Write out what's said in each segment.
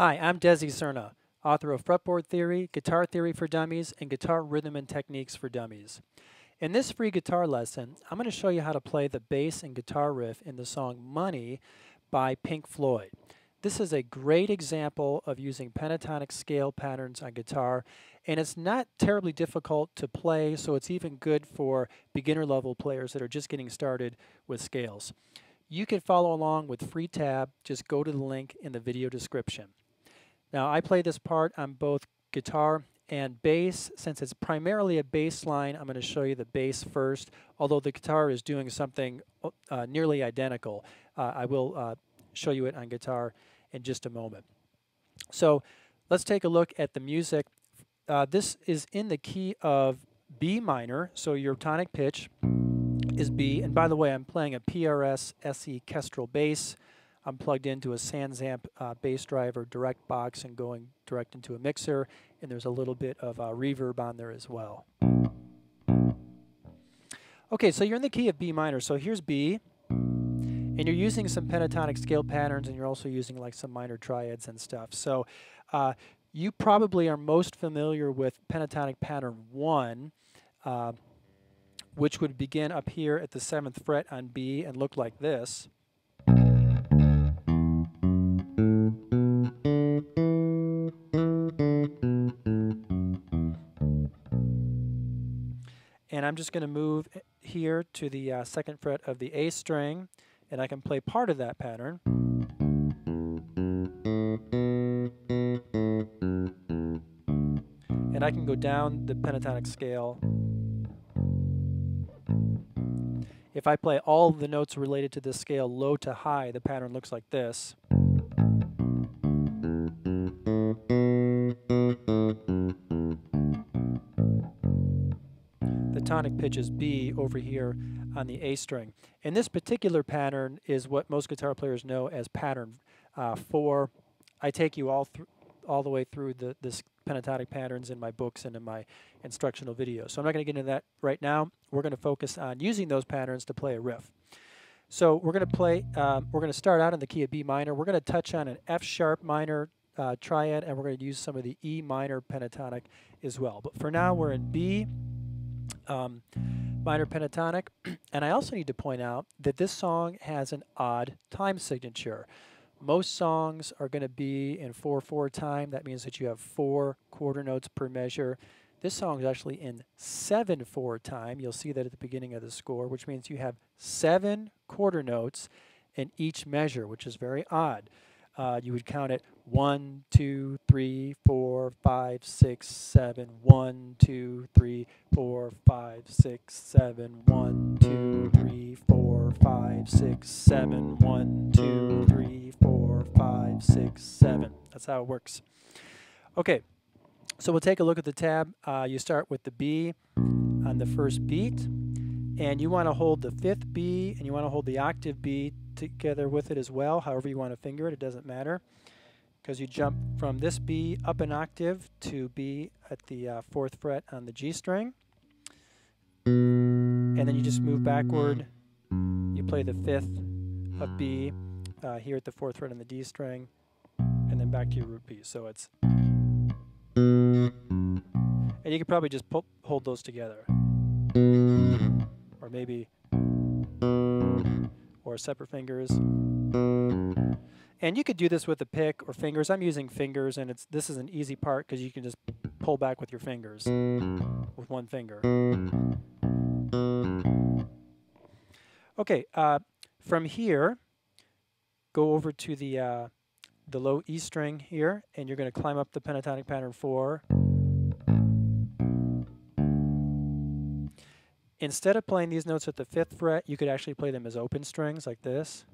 Hi, I'm Desi Cerna, author of Fretboard Theory, Guitar Theory for Dummies, and Guitar Rhythm and Techniques for Dummies. In this free guitar lesson, I'm going to show you how to play the bass and guitar riff in the song Money by Pink Floyd. This is a great example of using pentatonic scale patterns on guitar, and it's not terribly difficult to play, so it's even good for beginner level players that are just getting started with scales. You can follow along with free tab, just go to the link in the video description. Now I play this part on both guitar and bass. Since it's primarily a bass line, I'm going to show you the bass first, although the guitar is doing something nearly identical. I will show you it on guitar in just a moment. So let's take a look at the music. This is in the key of B minor, so your tonic pitch is B. And by the way, I'm playing a PRS SE Kestrel bass. I'm plugged into a SansAmp bass driver direct box and going direct into a mixer, and there's a little bit of reverb on there as well. Okay, so you're in the key of B minor, so here's B, and you're using some pentatonic scale patterns, and you're also using like some minor triads and stuff. So you probably are most familiar with pentatonic pattern 1, which would begin up here at the 7th fret on B and look like this. And I'm just going to move here to the 2nd fret of the A string, and I can play part of that pattern. And I can go down the pentatonic scale. If I play all the notes related to this scale low to high, the pattern looks like this. The tonic pitch is B over here on the A string. And this particular pattern is what most guitar players know as pattern 4. I take you all the way through this pentatonic patterns in my books and in my instructional videos. So I'm not going to get into that right now. We're going to focus on using those patterns to play a riff. So we're going to play, we're going to start out in the key of B minor. We're going to touch on an F sharp minor triad, and we're going to use some of the E minor pentatonic as well. But for now, we're in B minor pentatonic. And I also need to point out that this song has an odd time signature. Most songs are going to be in 4/4 time. That means that you have 4 quarter notes per measure. This song is actually in 7/4 time. You'll see that at the beginning of the score, which means you have 7 quarter notes in each measure, which is very odd. You would count it 1, 2, 3, 4, 5, 6, 7. 1, 2, 3, 4, 5, 6, 7. 1, 2, 3, 4, 5, 6, 7. 1, 2, 3, 4, 5, 6, 7. That's how it works. Okay, so we'll take a look at the tab. You start with the B on the first beat, and you want to hold the 5th B, and you want to hold the octave B together with it as well. However you want to finger it, it doesn't matter, because you jump from this B up an octave to B at the 4th fret on the G string, and then you just move backward. You play the 5th of B here at the 4th fret on the D string, and then back to your root B. So it's, and you could probably just hold those together, or maybe, or separate fingers. And you could do this with a pick or fingers. I'm using fingers, and this is an easy part because you can just pull back with your fingers with one finger. Okay, from here, go over to the low E string here, and you're going to climb up the pentatonic pattern 4. Instead of playing these notes at the 5th fret, you could actually play them as open strings like this.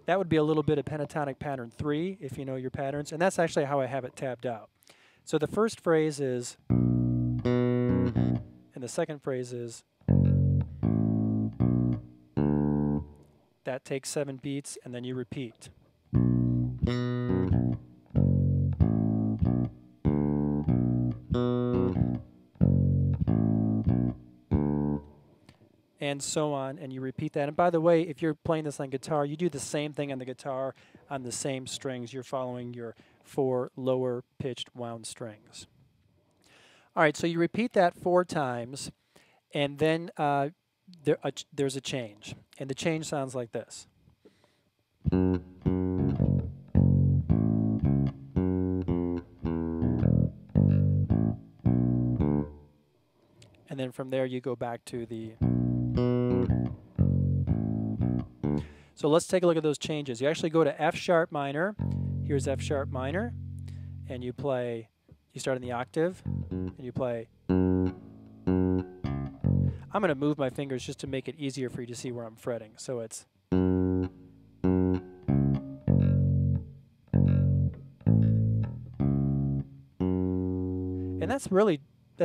That would be a little bit of pentatonic pattern 3 if you know your patterns, and that's actually how I have it tabbed out. So the first phrase is, and the second phrase is. That takes 7 beats, and then you repeat. and so on, and you repeat that. And by the way, if you're playing this on guitar, you do the same thing on the guitar on the same strings. You're following your 4 lower pitched wound strings. All right, so you repeat that 4 times, and then there's a change. And the change sounds like this. And then from there you go back to the... So let's take a look at those changes. You actually go to F sharp minor. Here's F sharp minor. And you play, you start in the octave, and you play... I'm going to move my fingers just to make it easier for you to see where I'm fretting. So it's... And that's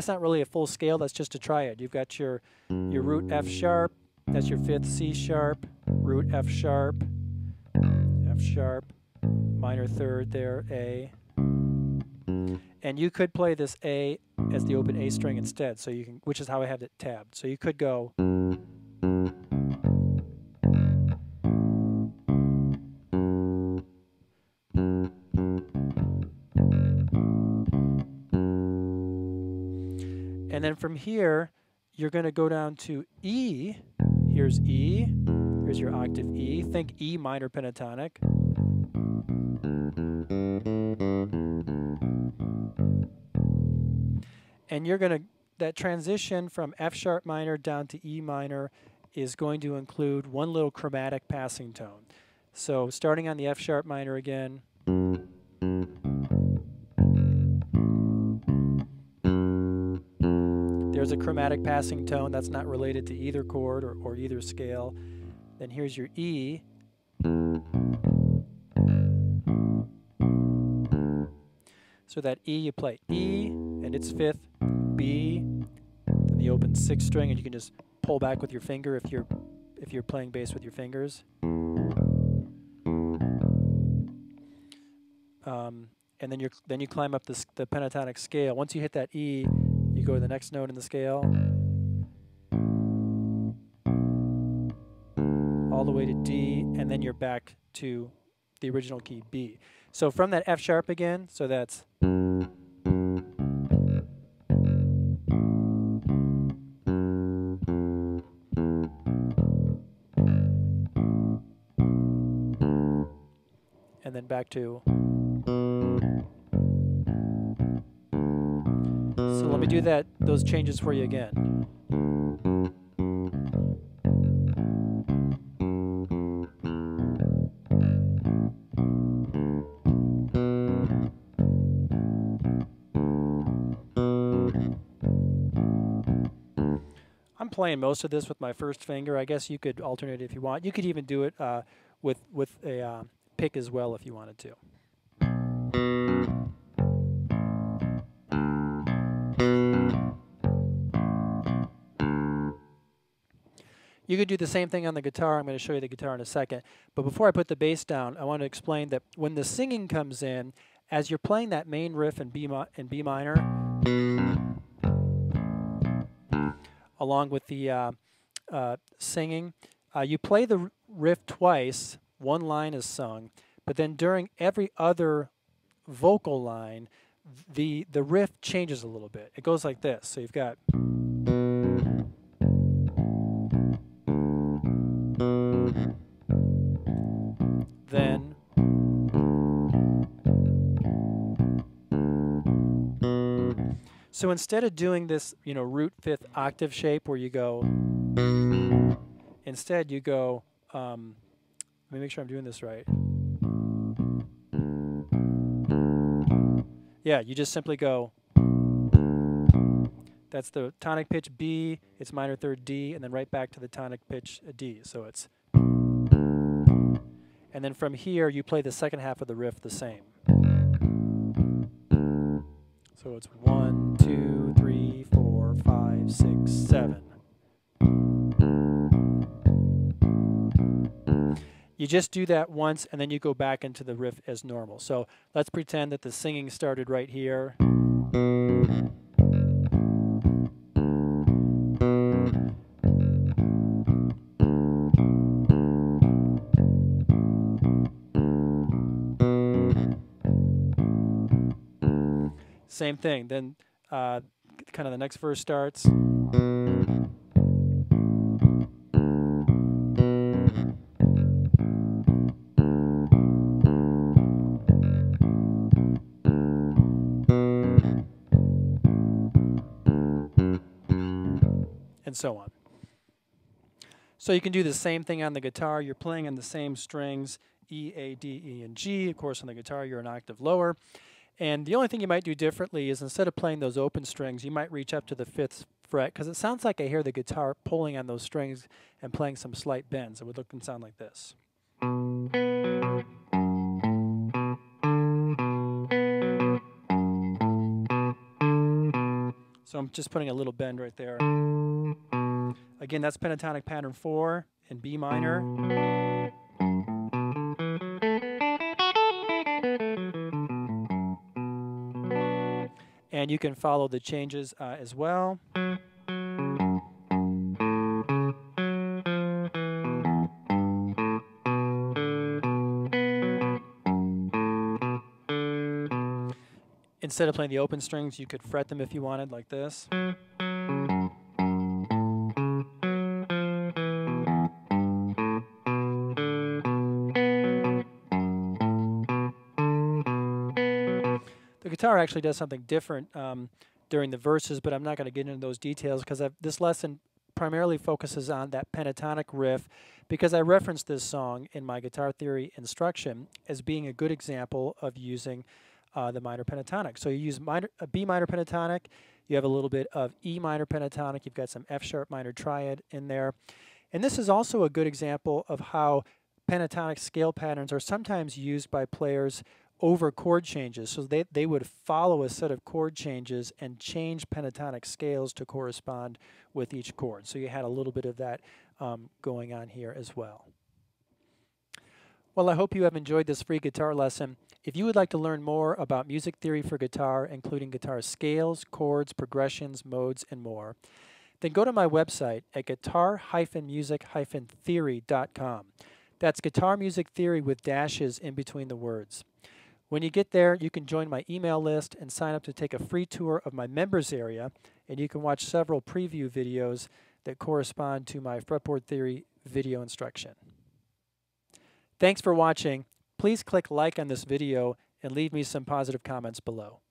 not really a full scale, that's just a triad. You've got your root F sharp, that's your 5th C sharp, root F sharp, minor 3rd there, A. And you could play this A as the open A string instead, so you can, which is how I have it tabbed. So you could go... And then from here, you're going to go down to E. Here's E. Here's your octave E. Think E minor pentatonic. And you're going to, that transition from F sharp minor down to E minor is going to include one little chromatic passing tone. So starting on the F sharp minor again. There's a chromatic passing tone that's not related to either chord or either scale. Then here's your E. So that E, you play E, and it's 5th, B, and the open 6th string, and you can just pull back with your finger if you're playing bass with your fingers. And then you climb up the pentatonic scale. Once you hit that E, you go to the next note in the scale, all the way to D, and then you're back to the original key, B. So from that F sharp again, so that's... And then back to... So let me do those changes for you again. I'm playing most of this with my first finger. I guess you could alternate if you want. You could even do it with a pick as well if you wanted to. You could do the same thing on the guitar. I'm going to show you the guitar in a second. But before I put the bass down, I want to explain that when the singing comes in, as you're playing that main riff in B minor, along with the singing, you play the riff twice. One line is sung, but then during every other vocal line, the riff changes a little bit. It goes like this. So you've got... Then... So instead of doing this, root 5th octave shape where you go... Instead you go... let me make sure I'm doing this right. Yeah, you just simply go... That's the tonic pitch B, it's minor 3rd D, and then right back to the tonic pitch D. So it's... And then from here, you play the second half of the riff the same. So it's 1, 2, 3, 4, 5, 6, 7. You just do that once, and then you go back into the riff as normal. So let's pretend that the singing started right here. Same thing. Then kind of the next verse starts. And so on. So you can do the same thing on the guitar. You're playing on the same strings, E, A, D, E, and G. Of course, on the guitar, you're an octave lower. And the only thing you might do differently is instead of playing those open strings, you might reach up to the 5th fret, because it sounds like I hear the guitar pulling on those strings and playing some slight bends. It would look and sound like this. So I'm just putting a little bend right there. Again, that's pentatonic pattern 4 in B minor. And you can follow the changes as well. Instead of playing the open strings, you could fret them if you wanted, like this. The guitar actually does something different during the verses, but I'm not going to get into those details because this lesson primarily focuses on that pentatonic riff, because I referenced this song in my guitar theory instruction as being a good example of using the minor pentatonic. So you use a B minor pentatonic, you have a little bit of E minor pentatonic, you've got some F sharp minor triad in there. And this is also a good example of how pentatonic scale patterns are sometimes used by players over chord changes. So they would follow a set of chord changes and change pentatonic scales to correspond with each chord. So you had a little bit of that going on here as well. Well, I hope you have enjoyed this free guitar lesson. If you would like to learn more about music theory for guitar, including guitar scales, chords, progressions, modes, and more, then go to my website at guitar-music-theory.com. That's guitar music theory with dashes in between the words. When you get there, you can join my email list and sign up to take a free tour of my members area, and you can watch several preview videos that correspond to my fretboard theory video instruction. Thanks for watching. Please click like on this video and leave me some positive comments below.